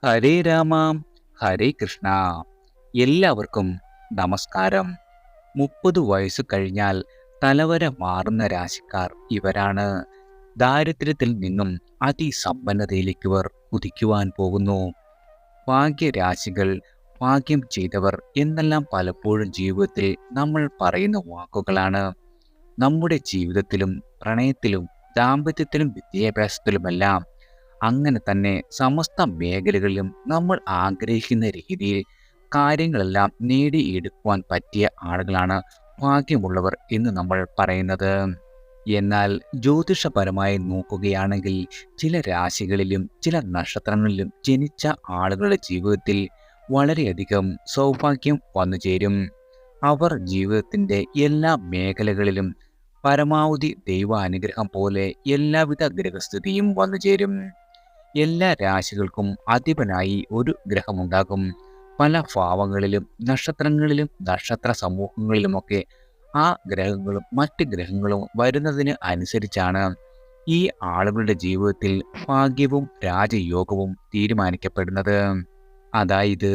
ഹരേ രാമ ഹരേ കൃഷ്ണ. എല്ലാവർക്കും നമസ്കാരം. 30 വയസ്സ് കഴിഞ്ഞാൽ തലവര മാറുന്ന രാശിക്കാർ ഇവരാണ്. ദാരിദ്ര്യത്തിൽ നിന്നും അതിസമ്പന്നതയിലേക്ക് ഇവർ കുതിക്കുവാൻ പോകുന്നു. ഭാഗ്യരാശികൾ, ഭാഗ്യം ചെയ്തവർ എന്നെല്ലാം പലപ്പോഴും ജീവിതത്തിൽ നമ്മൾ പറയുന്ന വാക്കുകളാണ്. നമ്മുടെ ജീവിതത്തിലും പ്രണയത്തിലും ദാമ്പത്യത്തിലും വിദ്യാഭ്യാസത്തിലുമെല്ലാം അങ്ങനെ തന്നെ സമസ്ത മേഖലകളിലും നമ്മൾ ആഗ്രഹിക്കുന്ന രീതിയിൽ കാര്യങ്ങളെല്ലാം നേടിയെടുക്കുവാൻ പറ്റിയ ആളുകളാണ് ഭാഗ്യമുള്ളവർ എന്ന് നമ്മൾ പറയുന്നത്. എന്നാൽ ജ്യോതിഷപരമായി നോക്കുകയാണെങ്കിൽ ചില രാശികളിലും ചില നക്ഷത്രങ്ങളിലും ജനിച്ച ആളുകളുടെ ജീവിതത്തിൽ വളരെയധികം സൗഭാഗ്യം വന്നു ചേരും. അവർ ജീവിതത്തിൻ്റെ എല്ലാ മേഖലകളിലും പരമാവധി ദൈവാനുഗ്രഹം പോലെ എല്ലാവിധ ഗ്രഹസ്ഥിതിയും വന്നു ചേരും. എല്ലാ രാശികൾക്കും അധിപനായി ഒരു ഗ്രഹമുണ്ടാകും. പല ഭാവങ്ങളിലും നക്ഷത്രങ്ങളിലും നക്ഷത്ര സമൂഹങ്ങളിലുമൊക്കെ ആ ഗ്രഹങ്ങളും മറ്റ് ഗ്രഹങ്ങളും വരുന്നതിന് അനുസരിച്ചാണ് ഈ ആളുകളുടെ ജീവിതത്തിൽ ഭാഗ്യവും രാജയോഗവും തീരുമാനിക്കപ്പെടുന്നത്. അതായത്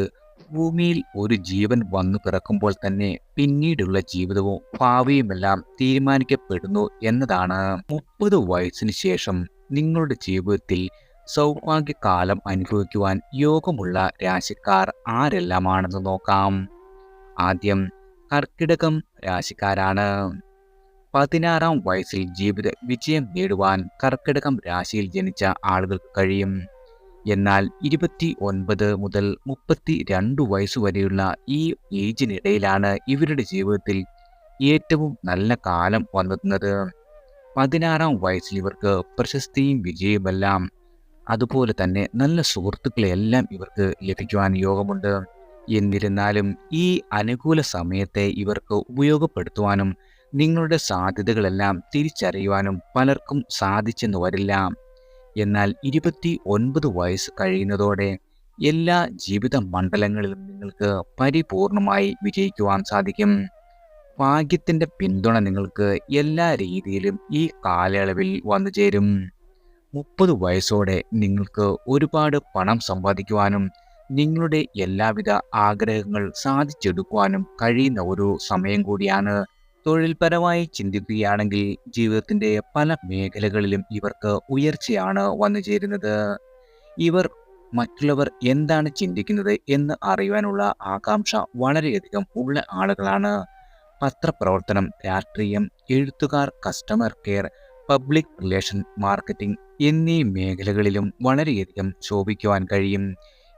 ഭൂമിയിൽ ഒരു ജീവൻ വന്നു പിറക്കുമ്പോൾ തന്നെ പിന്നീടുള്ള ജീവിതവും ഭാവിയുമെല്ലാം തീരുമാനിക്കപ്പെടുന്നു എന്നതാണ്. 30 വയസ്സിന് ശേഷം നിങ്ങളുടെ ജീവിതത്തിൽ സൗഭാഗ്യകാലം അനുഭവിക്കുവാൻ യോഗമുള്ള രാശിക്കാർ ആരെല്ലാമാണെന്ന് നോക്കാം. ആദ്യം കർക്കിടകം രാശിക്കാരാണ്. 16-ാം വയസ്സിൽ ജീവിത വിജയം നേടുവാൻ കർക്കിടകം രാശിയിൽ ജനിച്ച ആളുകൾക്ക് കഴിയും. എന്നാൽ 29 മുതൽ 32 വയസ്സുവരെയുള്ള ഈ ഏജിനിടയിലാണ് ഇവരുടെ ജീവിതത്തിൽ ഏറ്റവും നല്ല കാലം വന്നെത്തുന്നത്. 16-ാം വയസ്സിൽ ഇവർക്ക് പ്രശസ്തിയും വിജയവുമെല്ലാം, അതുപോലെ തന്നെ നല്ല സുഹൃത്തുക്കളെല്ലാം ഇവർക്ക് ലഭിക്കുവാൻ യോഗമുണ്ട്. എന്നിരുന്നാലും ഈ അനുകൂല സമയത്തെ ഇവർക്ക് ഉപയോഗപ്പെടുത്തുവാനും നിങ്ങളുടെ സാധ്യതകളെല്ലാം തിരിച്ചറിയുവാനും പലർക്കും സാധിച്ചെന്ന് വരില്ല. എന്നാൽ 29 വയസ്സ് കഴിയുന്നതോടെ എല്ലാ ജീവിത മണ്ഡലങ്ങളിലും നിങ്ങൾക്ക് പരിപൂർണമായി വിജയിക്കുവാൻ സാധിക്കും. ഭാഗ്യത്തിൻ്റെ പിന്തുണ നിങ്ങൾക്ക് എല്ലാ രീതിയിലും ഈ കാലയളവിൽ വന്നു ചേരും. 30 വയസ്സോടെ നിങ്ങൾക്ക് ഒരുപാട് പണം സമ്പാദിക്കുവാനും നിങ്ങളുടെ എല്ലാവിധ ആഗ്രഹങ്ങൾ സാധിച്ചെടുക്കുവാനും കഴിയുന്ന ഒരു സമയം കൂടിയാണ്. തൊഴിൽപരമായി ചിന്തിക്കുകയാണെങ്കിൽ ജീവിതത്തിൻ്റെ പല മേഖലകളിലും ഇവർക്ക് ഉയർച്ചയാണ് വന്നു ചേരുന്നത്. ഇവർ മറ്റുള്ളവർ എന്താണ് ചിന്തിക്കുന്നത് എന്ന് അറിയുവാനുള്ള ആകാംക്ഷ വളരെയധികം ഉള്ള ആളുകളാണ്. പത്രപ്രവർത്തനം, രാഷ്ട്രീയം, എഴുത്തുകാർ, customer care, public relation, marketing എന്നീ മേഖലകളിലും വളരെയധികം ശോഭിക്കുവാൻ കഴിയും.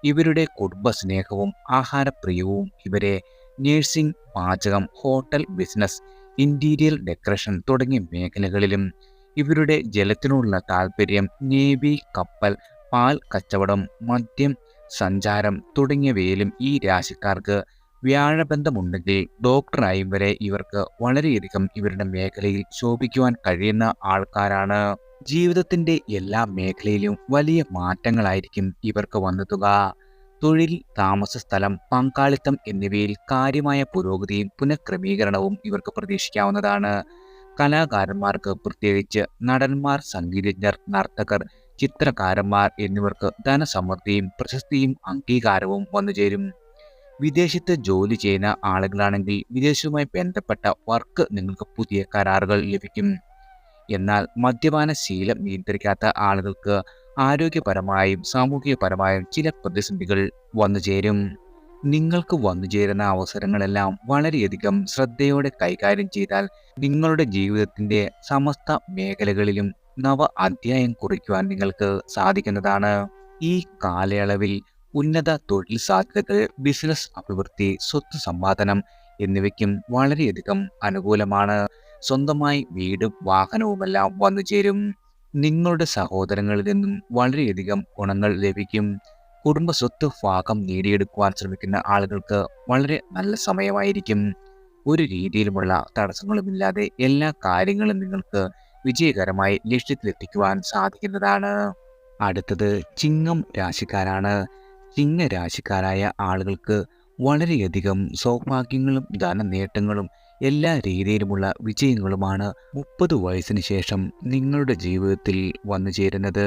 ഇവരുടെ കുടുംബസ്നേഹവും ആഹാരപ്രിയവും ഇവരെ നഴ്സിംഗ്, പാചകം, ഹോട്ടൽ ബിസിനസ്, ഇൻറ്റീരിയർ ഡെക്കറേഷൻ തുടങ്ങിയ മേഖലകളിലും, ഇവരുടെ ജലത്തിനോടുള്ള താല്പര്യം, നേവി, കപ്പൽ, പാൽ കച്ചവടം, മദ്യം, സഞ്ചാരം തുടങ്ങിയവയിലും ഈ രാശിക്കാർക്ക് വ്യാഴബന്ധമുണ്ടെങ്കിൽ ഡോക്ടറായും വരെ ഇവർക്ക് വളരെയധികം ഇവരുടെ മേഖലയിൽ ശോഭിക്കുവാൻ കഴിയുന്ന ആൾക്കാരാണ്. ജീവിതത്തിൻ്റെ എല്ലാ മേഖലയിലും വലിയ മാറ്റങ്ങളായിരിക്കും ഇവർക്ക് വന്നെത്തുക. തൊഴിൽ, താമസ സ്ഥലം, പങ്കാളിത്തം എന്നിവയിൽ കാര്യമായ പുരോഗതിയും പുനഃക്രമീകരണവും ഇവർക്ക് പ്രതീക്ഷിക്കാവുന്നതാണ്. കലാകാരന്മാർക്ക്, പ്രത്യേകിച്ച് നടന്മാർ, സംഗീതജ്ഞർ, നർത്തകർ, ചിത്രകാരന്മാർ എന്നിവർക്ക് ധനസമൃദ്ധിയും പ്രശസ്തിയും അംഗീകാരവും വന്നുചേരും. വിദേശത്ത് ജോലി ചെയ്യുന്ന ആളുകളാണെങ്കിൽ വിദേശവുമായി ബന്ധപ്പെട്ട വർക്ക് നിങ്ങൾക്ക് പുതിയ കരാറുകൾ ലഭിക്കും. എന്നാൽ മദ്യപാന ശീലം നിയന്ത്രിക്കാത്ത ആളുകൾക്ക് ആരോഗ്യപരമായും സാമൂഹികപരമായും ചില പ്രതിസന്ധികൾ വന്നുചേരും. നിങ്ങൾക്ക് വന്നുചേരുന്ന അവസരങ്ങളെല്ലാം വളരെയധികം ശ്രദ്ധയോടെ കൈകാര്യം ചെയ്താൽ നിങ്ങളുടെ ജീവിതത്തിൻ്റെ സമസ്ത മേഖലകളിലും നവ അധ്യായം കുറിക്കുവാൻ നിങ്ങൾക്ക് സാധിക്കുന്നതാണ്. ഈ കാലയളവിൽ ഉന്നത തൊഴിൽ സാധ്യതകൾ, ബിസിനസ് അഭിവൃദ്ധി, സ്വത്ത് സമ്പാദനം എന്നിവയ്ക്കും വളരെയധികം അനുകൂലമാണ്. സ്വന്തമായി വീടും വാഹനവുമെല്ലാം വന്നു ചേരും. നിങ്ങളുടെ സഹോദരങ്ങളിൽ നിന്നും വളരെയധികം ഗുണങ്ങൾ ലഭിക്കും. കുടുംബ സ്വത്ത് ഭാഗം നേടിയെടുക്കുവാൻ ശ്രമിക്കുന്ന ആളുകൾക്ക് വളരെ നല്ല സമയമായിരിക്കും. ഒരു രീതിയിലുമുള്ള തടസ്സങ്ങളുമില്ലാതെ എല്ലാ കാര്യങ്ങളും നിങ്ങൾക്ക് വിജയകരമായി ലക്ഷ്യത്തിലെത്തിക്കുവാൻ സാധിക്കുന്നതാണ്. അടുത്തത് ചിങ്ങം രാശിക്കാരാണ്. ചിങ്ങരാശിക്കാരായ ആളുകൾക്ക് വളരെയധികം സൗഭാഗ്യങ്ങളും ധനനേട്ടങ്ങളും എല്ലാ രീതിയിലുമുള്ള വിജയങ്ങളുമാണ് 30 വയസ്സിന് ശേഷം നിങ്ങളുടെ ജീവിതത്തിൽ വന്നു ചേരുന്നത്.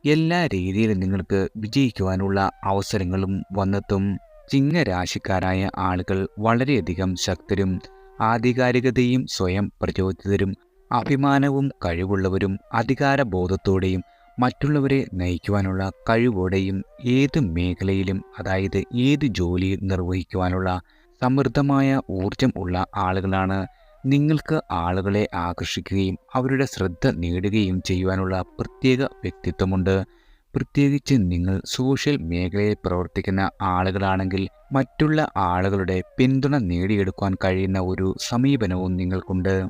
എല്ലാ രീതിയിലും നിങ്ങൾക്ക് വിജയിക്കുവാനുള്ള അവസരങ്ങളും വന്നെത്തും. ചിങ്ങരാശിക്കാരായ ആളുകൾ വളരെയധികം ശക്തരും ആധികാരികതയും സ്വയം പ്രചോദിതരും അഭിമാനവും കഴിവുള്ളവരും അധികാരബോധത്തോടെയും മറ്റുള്ളവരെ നയിക്കുവാനുള്ള കഴിവോടെയും ഏത് മേഖലയിലും, അതായത് ഏത് ജോലിയിൽ നിർവഹിക്കുവാനുള്ള സമൃദ്ധമായ ഊർജം ഉള്ള ആളുകളാണ്. നിങ്ങൾക്ക് ആളുകളെ ആകർഷിക്കുകയും അവരുടെ ശ്രദ്ധ നേടുകയും ചെയ്യുവാനുള്ള പ്രത്യേക വ്യക്തിത്വമുണ്ട്. പ്രത്യേകിച്ച് നിങ്ങൾ സോഷ്യൽ മേഖലയിൽ പ്രവർത്തിക്കുന്ന ആളുകളാണെങ്കിൽ മറ്റുള്ള ആളുകളുടെ പിന്തുണ നേടിയെടുക്കുവാൻ കഴിയുന്ന ഒരു സമീപനവും നിങ്ങൾക്കുണ്ട്.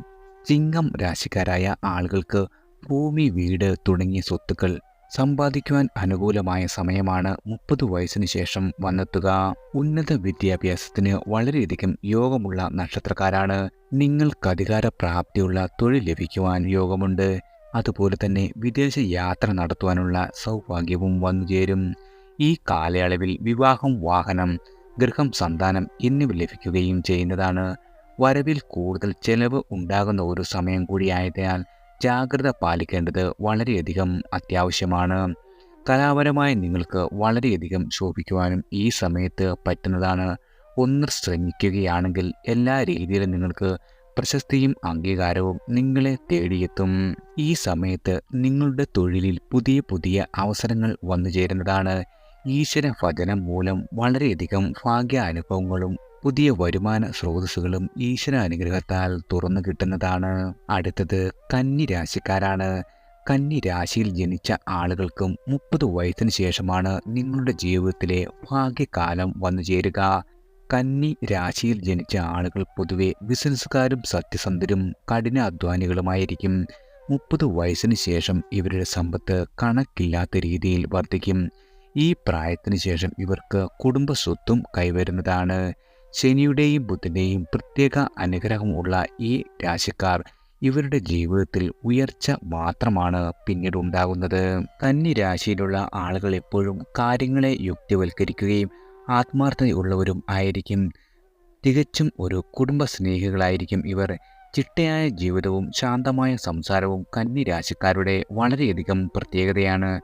ചിങ്ങം രാശിക്കാരായ ആളുകൾക്ക് ഭൂമി, വീട് തുടങ്ങിയ സ്വത്തുക്കൾ സമ്പാദിക്കുവാൻ അനുകൂലമായ സമയമാണ് 30 വയസ്സിന് ശേഷം വന്നെത്തുക. ഉന്നത വിദ്യാഭ്യാസത്തിന് വളരെയധികം യോഗമുള്ള നക്ഷത്രക്കാരാണ്. നിങ്ങൾക്ക് അധികാര പ്രാപ്തിയുള്ള തൊഴിൽ ലഭിക്കുവാൻ യോഗമുണ്ട്. അതുപോലെ തന്നെ വിദേശ യാത്ര നടത്തുവാനുള്ള സൗഭാഗ്യവും വന്നുചേരും. ഈ കാലയളവിൽ വിവാഹം, വാഹനം, ഗൃഹം, സന്താനം എന്നിവ ലഭിക്കുകയും ചെയ്യുന്നതാണ്. വരവിൽ കൂടുതൽ ചെലവ് ഉണ്ടാകുന്ന ഒരു സമയം കൂടിയായതിനാൽ ജാഗ്രത പാലിക്കേണ്ടത് വളരെയധികം അത്യാവശ്യമാണ്. കലാപരമായി നിങ്ങൾക്ക് വളരെയധികം ശോഭിക്കുവാനും ഈ സമയത്ത് പറ്റുന്നതാണ്. ഒന്ന് ശ്രമിക്കുകയാണെങ്കിൽ എല്ലാ രീതിയിലും നിങ്ങൾക്ക് പ്രശസ്തിയും അംഗീകാരവും നിങ്ങളെ തേടിയെത്തും. ഈ സമയത്ത് നിങ്ങളുടെ തൊഴിലിൽ പുതിയ പുതിയ അവസരങ്ങൾ വന്നുചേരുന്നതാണ്. ഈശ്വര ഭജനം മൂലം വളരെയധികം ഭാഗ്യാനുഭവങ്ങളും പുതിയ വരുമാന സ്രോതസ്സുകളും ഈശ്വര അനുഗ്രഹത്താൽ തുറന്നു കിട്ടുന്നതാണ്. അടുത്തത് കന്നി രാശിക്കാരാണ്. കന്നി രാശിയിൽ ജനിച്ച ആളുകൾക്കും 30 വയസ്സിന് ശേഷമാണ് നിങ്ങളുടെ ജീവിതത്തിലെ ഭാഗ്യകാലം വന്നു ചേരുക. കന്നി രാശിയിൽ ജനിച്ച ആളുകൾ പൊതുവെ ബിസിനസ്സുകാരും സത്യസന്ധരും കഠിനാധ്വാനികളുമായിരിക്കും. 30 വയസ്സിന് ശേഷം ഇവരുടെ സമ്പത്ത് കണക്കില്ലാത്ത രീതിയിൽ വർദ്ധിക്കും. ഈ പ്രായത്തിന് ശേഷം ഇവർക്ക് കുടുംബ സ്വത്തും കൈവരുന്നതാണ്. ശനിയുടെയും ബുധൻ്റെയും പ്രത്യേക അനുഗ്രഹമുള്ള ഈ രാശിക്കാർ ഇവരുടെ ജീവിതത്തിൽ ഉയർച്ച മാത്രമാണ് പിന്നീട് ഉണ്ടാകുന്നത്. കന്നി രാശിയിലുള്ള ആളുകൾ എപ്പോഴും കാര്യങ്ങളെ യുക്തിവൽക്കരിക്കുകയും ആത്മാർത്ഥതയുള്ളവരും ആയിരിക്കും. തികച്ചും ഒരു കുടുംബ സ്നേഹികളായിരിക്കും ഇവർ. ചിട്ടയായ ജീവിതവും ശാന്തമായ സംസാരവും കന്നി രാശിക്കാരുടെ വളരെയധികം പ്രത്യേകതയാണ്.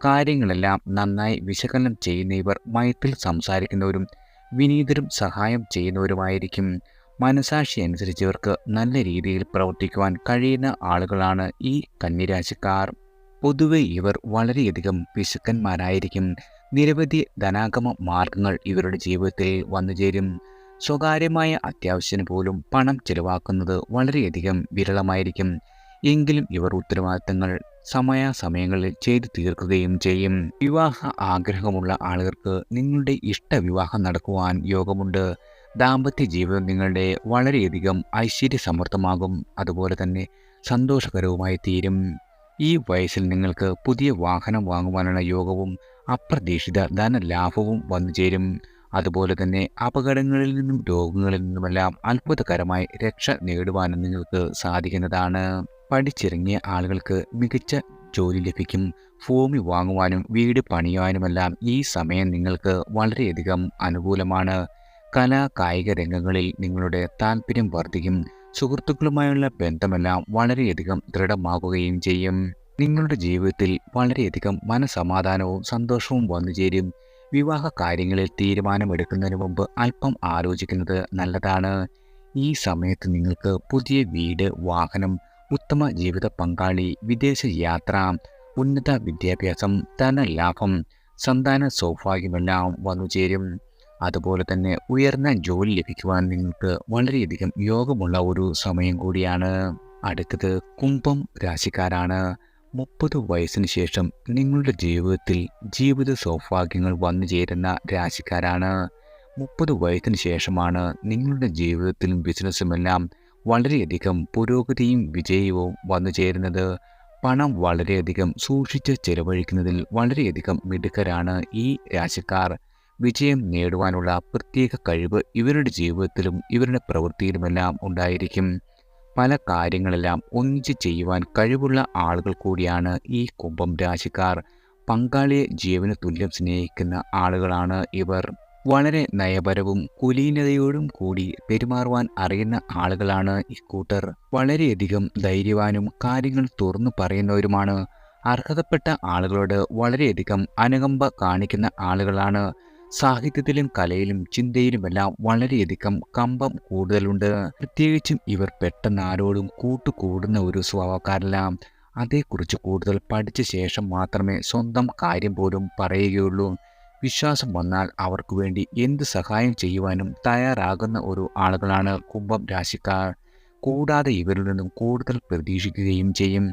കാര്യങ്ങളെല്ലാം നന്നായി വിശകലനം ചെയ്യുന്ന ഇവർ മയത്തിൽ സംസാരിക്കുന്നവരും വിനീതരും സഹായം ചെയ്യുന്നവരുമായിരിക്കും. മനസാക്ഷി അനുസരിച്ച് ഇവർക്ക് നല്ല രീതിയിൽ പ്രവർത്തിക്കുവാൻ കഴിയുന്ന ആളുകളാണ് ഈ കന്നിരാശിക്കാർ. പൊതുവെ ഇവർ വളരെയധികം പിശുക്കന്മാരായിരിക്കും. നിരവധി ധനാഗമ മാർഗങ്ങൾ ഇവരുടെ ജീവിതത്തിൽ വന്നുചേരും. സ്വകാര്യമായ അത്യാവശ്യത്തിന് പോലും പണം ചെലവാക്കുന്നത് വളരെയധികം വിരളമായിരിക്കും. എങ്കിലും ഇവർ ഉത്തരവാദിത്തങ്ങൾ സമയാസമയങ്ങളിൽ ചെയ്തു തീർക്കുകയും ചെയ്യും. വിവാഹ ആഗ്രഹമുള്ള ആളുകൾക്ക് നിങ്ങളുടെ ഇഷ്ടവിവാഹം നടക്കുവാൻ യോഗമുണ്ട്. ദാമ്പത്യ ജീവിതം നിങ്ങളുടെ വളരെയധികം ഐശ്വര്യസമൃദ്ധമാകും. അതുപോലെ തന്നെ സന്തോഷകരവുമായി തീരും. ഈ വയസ്സിൽ നിങ്ങൾക്ക് പുതിയ വാഹനം വാങ്ങുവാനുള്ള യോഗവും അപ്രതീക്ഷിത ധനലാഭവും വന്നുചേരും. അതുപോലെ തന്നെ അപകടങ്ങളിൽ നിന്നും രോഗങ്ങളിൽ നിന്നുമെല്ലാം അത്ഭുതകരമായി രക്ഷ നേടുവാനും നിങ്ങൾക്ക് സാധിക്കുന്നതാണ്. പഠിച്ചിറങ്ങിയ ആളുകൾക്ക് മികച്ച ജോലി ലഭിക്കും. ഭൂമി വാങ്ങുവാനും വീട് പണിയുവാനുമെല്ലാം ഈ സമയം നിങ്ങൾക്ക് വളരെയധികം അനുകൂലമാണ്. കലാ കായിക രംഗങ്ങളിൽ നിങ്ങളുടെ താല്പര്യം വർദ്ധിക്കും. സുഹൃത്തുക്കളുമായുള്ള ബന്ധമെല്ലാം വളരെയധികം ദൃഢമാകുകയും ചെയ്യും. നിങ്ങളുടെ ജീവിതത്തിൽ വളരെയധികം മനസമാധാനവും സന്തോഷവും വന്നുചേരും. വിവാഹ കാര്യങ്ങളിൽ തീരുമാനമെടുക്കുന്നതിന് മുമ്പ് അല്പം ആലോചിക്കുന്നത് നല്ലതാണ്. ഈ സമയത്ത് നിങ്ങൾക്ക് പുതിയ വീട്, വാഹനം, ഉത്തമ ജീവിത പങ്കാളി, വിദേശ യാത്ര, ഉന്നത വിദ്യാഭ്യാസം, ധനലാഭം, സന്താന സൗഭാഗ്യമെല്ലാം വന്നുചേരും. അതുപോലെ തന്നെ ഉയർന്ന ജോലി ലഭിക്കുവാൻ നിങ്ങൾക്ക് വളരെയധികം യോഗമുള്ള ഒരു സമയം കൂടിയാണ്. അടുത്തത് കുംഭം രാശിക്കാരാണ്. 30 വയസ്സിന് ശേഷം നിങ്ങളുടെ ജീവിതത്തിൽ ജീവിത സൗഭാഗ്യങ്ങൾ വന്നു ചേരുന്ന രാശിക്കാരാണ്. 30 വയസ്സിന് ശേഷമാണ് നിങ്ങളുടെ ജീവിതത്തിലും ബിസിനസ്സുമെല്ലാം വളരെയധികം പുരോഗതിയും വിജയവും വന്നു ചേരുന്നത്. പണം വളരെയധികം സൂക്ഷിച്ച് ചെലവഴിക്കുന്നതിൽ വളരെയധികം മിടുക്കരാണ് ഈ രാശിക്കാർ. വിജയം നേടുവാനുള്ള പ്രത്യേക കഴിവ് ഇവരുടെ ജീവിതത്തിലും ഇവരുടെ പ്രവൃത്തിയിലുമെല്ലാം ഉണ്ടായിരിക്കും. പല കാര്യങ്ങളെല്ലാം ഒന്നിച്ച് ചെയ്യുവാൻ കഴിവുള്ള ആളുകൾ കൂടിയാണ് ഈ കുംഭം രാശിക്കാർ. പങ്കാളിയെ ജീവന് തുല്യം സ്നേഹിക്കുന്ന ആളുകളാണ് ഇവർ. വളരെ നയപരവും കുലീനതയോടും കൂടി പെരുമാറുവാൻ അറിയുന്ന ആളുകളാണ് ഇക്കൂട്ടർ. വളരെയധികം ധൈര്യവാനും കാര്യങ്ങൾ തുറന്നു പറയുന്നവരുമാണ്. അർഹതപ്പെട്ട ആളുകളോട് വളരെയധികം അനുകമ്പ കാണിക്കുന്ന ആളുകളാണ്. സാഹിത്യത്തിലും കലയിലും ചിന്തയിലുമെല്ലാം വളരെയധികം കമ്പം കൂടുതലുണ്ട്. പ്രത്യേകിച്ചും ഇവർ പെട്ടെന്ന് ആരോടും കൂട്ടുകൂടുന്ന ഒരു സ്വഭാവക്കാരല്ല. അതേക്കുറിച്ച് കൂടുതൽ പഠിച്ച ശേഷം മാത്രമേ സ്വന്തം കാര്യം പോലും പറയുകയുള്ളൂ. വിശ്വാസം വന്നാൽ അവർക്ക് വേണ്ടി എന്ത് സഹായം ചെയ്യുവാനും തയ്യാറാകുന്ന ഒരു ആളുകളാണ് കുംഭം രാശിക്കാർ. കൂടാതെ ഇവരിൽ നിന്നും കൂടുതൽ പ്രതീക്ഷിക്കുകയും ചെയ്യും.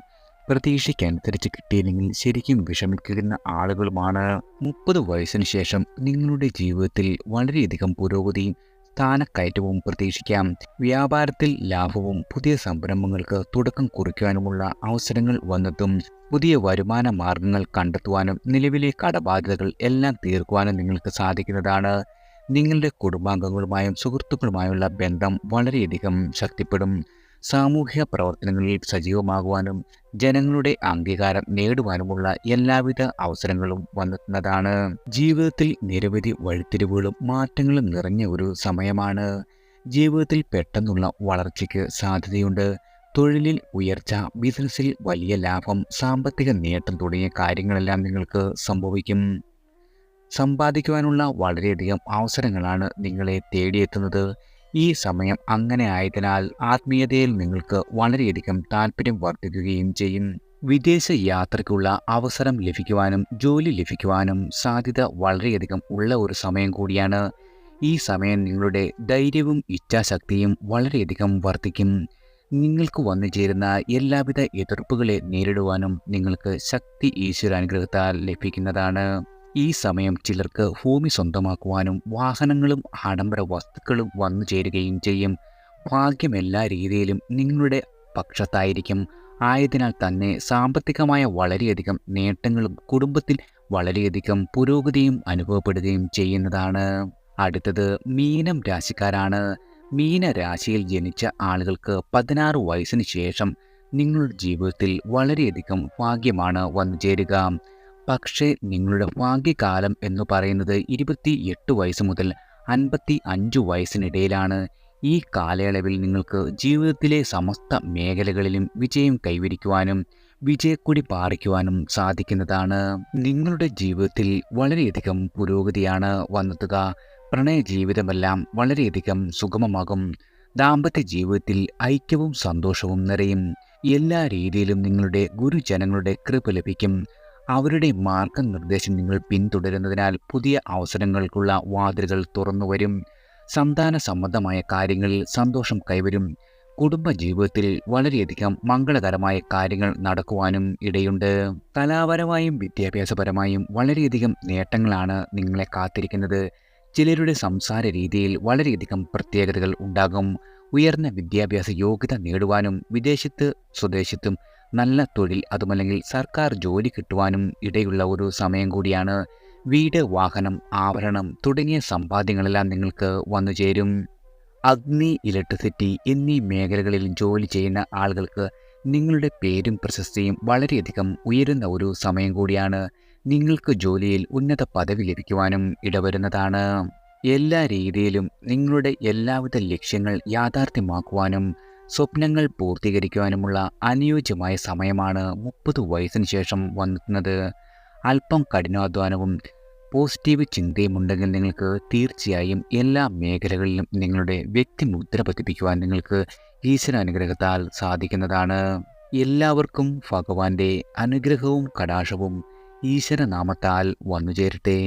പ്രതീക്ഷയ്ക്കനുസരിച്ച് കിട്ടിയില്ലെങ്കിൽ ശരിക്കും വിഷമിക്കുന്ന ആളുകളുമാണ്. 30 വയസ്സിന് ശേഷം നിങ്ങളുടെ ജീവിതത്തിൽ വളരെയധികം പുരോഗതിയും സ്ഥാനക്കയറ്റവും പ്രതീക്ഷിക്കാം. വ്യാപാരത്തിൽ ലാഭവും പുതിയ സംരംഭങ്ങൾക്ക് തുടക്കം കുറിക്കുവാനുമുള്ള അവസരങ്ങൾ വന്നെത്തും. പുതിയ വരുമാന മാർഗങ്ങൾ കണ്ടെത്തുവാനും നിലവിലെ കടബാധ്യതകൾ എല്ലാം തീർക്കുവാനും നിങ്ങൾക്ക് സാധിക്കുന്നതാണ്. നിങ്ങളുടെ കുടുംബാംഗങ്ങളുമായും സുഹൃത്തുക്കളുമായുള്ള ബന്ധം വളരെയധികം ശക്തിപ്പെടും. സാമൂഹ്യ പ്രവർത്തനങ്ങളിൽ സജീവമാകുവാനും ജനങ്ങളുടെ അംഗീകാരം നേടുവാനുമുള്ള എല്ലാവിധ അവസരങ്ങളും വന്നെത്തുന്നതാണ്. ജീവിതത്തിൽ നിരവധി വഴിത്തിരിവുകളും മാറ്റങ്ങളും നിറഞ്ഞ ഒരു സമയമാണ്. ജീവിതത്തിൽ പെട്ടെന്നുള്ള വളർച്ചയ്ക്ക് സാധ്യതയുണ്ട്. തൊഴിലിൽ ഉയർച്ച, ബിസിനസ്സിൽ വലിയ ലാഭം, സാമ്പത്തിക നേട്ടം തുടങ്ങിയ കാര്യങ്ങളെല്ലാം നിങ്ങൾക്ക് സംഭവിക്കും. സമ്പാദിക്കുവാനുള്ള വളരെയധികം അവസരങ്ങളാണ് നിങ്ങളെ തേടിയെത്തുന്നത്. ഈ സമയം അങ്ങനെ ആയതിനാൽ ആത്മീയതയിൽ നിങ്ങൾക്ക് വളരെയധികം താല്പര്യം വർദ്ധിക്കുകയും ചെയ്യും. വിദേശ യാത്രയ്ക്കുള്ള അവസരം ലഭിക്കുവാനും ജോലി ലഭിക്കുവാനും സാധ്യത വളരെയധികം ഉള്ള ഒരു സമയം കൂടിയാണ്. ഈ സമയം നിങ്ങളുടെ ധൈര്യവും ഇച്ഛാശക്തിയും വളരെയധികം വർദ്ധിക്കും. നിങ്ങൾക്ക് വന്നു ചേരുന്ന എല്ലാവിധ എതിർപ്പുകളെ നേരിടുവാനും നിങ്ങൾക്ക് ശക്തി ഈശ്വരാനുഗ്രഹത്താൽ ലഭിക്കുന്നതാണ്. ഈ സമയം ചിലർക്ക് ഭൂമി സ്വന്തമാക്കുവാനും വാഹനങ്ങളും ആഡംബര വസ്തുക്കളും വന്നു ചേരുകയും ചെയ്യും. ഭാഗ്യം എല്ലാ രീതിയിലും നിങ്ങളുടെ പക്ഷത്തായിരിക്കും. ആയതിനാൽ തന്നെ സാമ്പത്തികമായ വളരെയധികം നേട്ടങ്ങളും കുടുംബത്തിൽ വളരെയധികം പുരോഗതിയും അനുഭവപ്പെടുകയും ചെയ്യുന്നതാണ്. അടുത്തത് മീനം രാശിക്കാരാണ്. മീനരാശിയിൽ ജനിച്ച ആളുകൾക്ക് 16 വയസ്സിന് ശേഷം നിങ്ങളുടെ ജീവിതത്തിൽ വളരെയധികം ഭാഗ്യമാണ് വന്നു ചേരുക. പക്ഷേ നിങ്ങളുടെ ഭാഗ്യകാലം എന്ന് പറയുന്നത് 28 വയസ്സ് മുതൽ 55 വയസ്സിനിടയിലാണ്. ഈ കാലയളവിൽ നിങ്ങൾക്ക് ജീവിതത്തിലെ സമസ്ത മേഖലകളിലും വിജയം കൈവരിക്കുവാനും വിജയക്കൊടി പാറിക്കുവാനും സാധിക്കുന്നതാണ്. നിങ്ങളുടെ ജീവിതത്തിൽ വളരെയധികം പുരോഗതിയാണ് വന്നെത്തുക. പ്രണയ ജീവിതമെല്ലാം വളരെയധികം സുഗമമാകും. ദാമ്പത്യ ജീവിതത്തിൽ ഐക്യവും സന്തോഷവും നിറയും. എല്ലാ രീതിയിലും നിങ്ങളുടെ ഗുരുജനങ്ങളുടെ കൃപ ലഭിക്കും. അവരുടെ മാർഗനിർദ്ദേശം നിങ്ങൾ പിന്തുടരുന്നതിനാൽ പുതിയ അവസരങ്ങൾക്കുള്ള വാതിലുകൾ തുറന്നുവരും. സന്താന സംബന്ധമായ കാര്യങ്ങളിൽ സന്തോഷം കൈവരും. കുടുംബജീവിതത്തിൽ വളരെയധികം മംഗളകരമായ കാര്യങ്ങൾ നടക്കുവാനും ഇടയുണ്ട്. കലാപരമായും വിദ്യാഭ്യാസപരമായും വളരെയധികം നേട്ടങ്ങളാണ് നിങ്ങളെ കാത്തിരിക്കുന്നത്. ചിലരുടെ സംസാര രീതിയിൽ വളരെയധികം പ്രത്യേകതകൾ ഉണ്ടാകും. ഉയർന്ന വിദ്യാഭ്യാസ യോഗ്യത നേടുവാനും വിദേശത്ത് സ്വദേശത്തും നല്ല തൊഴിൽ അതുമല്ലെങ്കിൽ സർക്കാർ ജോലി കിട്ടുവാനും ഇടയുള്ള ഒരു സമയം കൂടിയാണ്. വീട്, വാഹനം, ആഭരണം തുടങ്ങിയ സമ്പാദ്യങ്ങളെല്ലാം നിങ്ങൾക്ക് വന്നു ചേരും. അഗ്നി, ഇലക്ട്രിസിറ്റി എന്നീ മേഖലകളിൽ ജോലി ചെയ്യുന്ന ആളുകൾക്ക് നിങ്ങളുടെ പേരും പ്രശസ്തിയും വളരെയധികം ഉയരുന്ന ഒരു സമയം കൂടിയാണ്. നിങ്ങൾക്ക് ജോലിയിൽ ഉന്നത പദവി ലഭിക്കുവാനും ഇടവരുന്നതാണ്. എല്ലാ രീതിയിലും നിങ്ങളുടെ എല്ലാവിധ ലക്ഷ്യങ്ങൾ യാഥാർത്ഥ്യമാക്കുവാനും സ്വപ്നങ്ങൾ പൂർത്തീകരിക്കുവാനുമുള്ള അനുയോജ്യമായ സമയമാണ് 30 വയസ്സിന് ശേഷം വന്നെത്തുന്നത്. അല്പം കഠിനാധ്വാനവും പോസിറ്റീവ് ചിന്തയും ഉണ്ടെങ്കിൽ നിങ്ങൾക്ക് തീർച്ചയായും എല്ലാ മേഖലകളിലും നിങ്ങളുടെ വ്യക്തിമുദ്ര പതിപ്പിക്കുവാൻ നിങ്ങൾക്ക് ഈശ്വരാനുഗ്രഹത്താൽ സാധിക്കുന്നതാണ്. എല്ലാവർക്കും ഭഗവാന്റെ അനുഗ്രഹവും കടാക്ഷവും ഈശ്വരനാമത്താൽ വന്നു ചേരട്ടെ.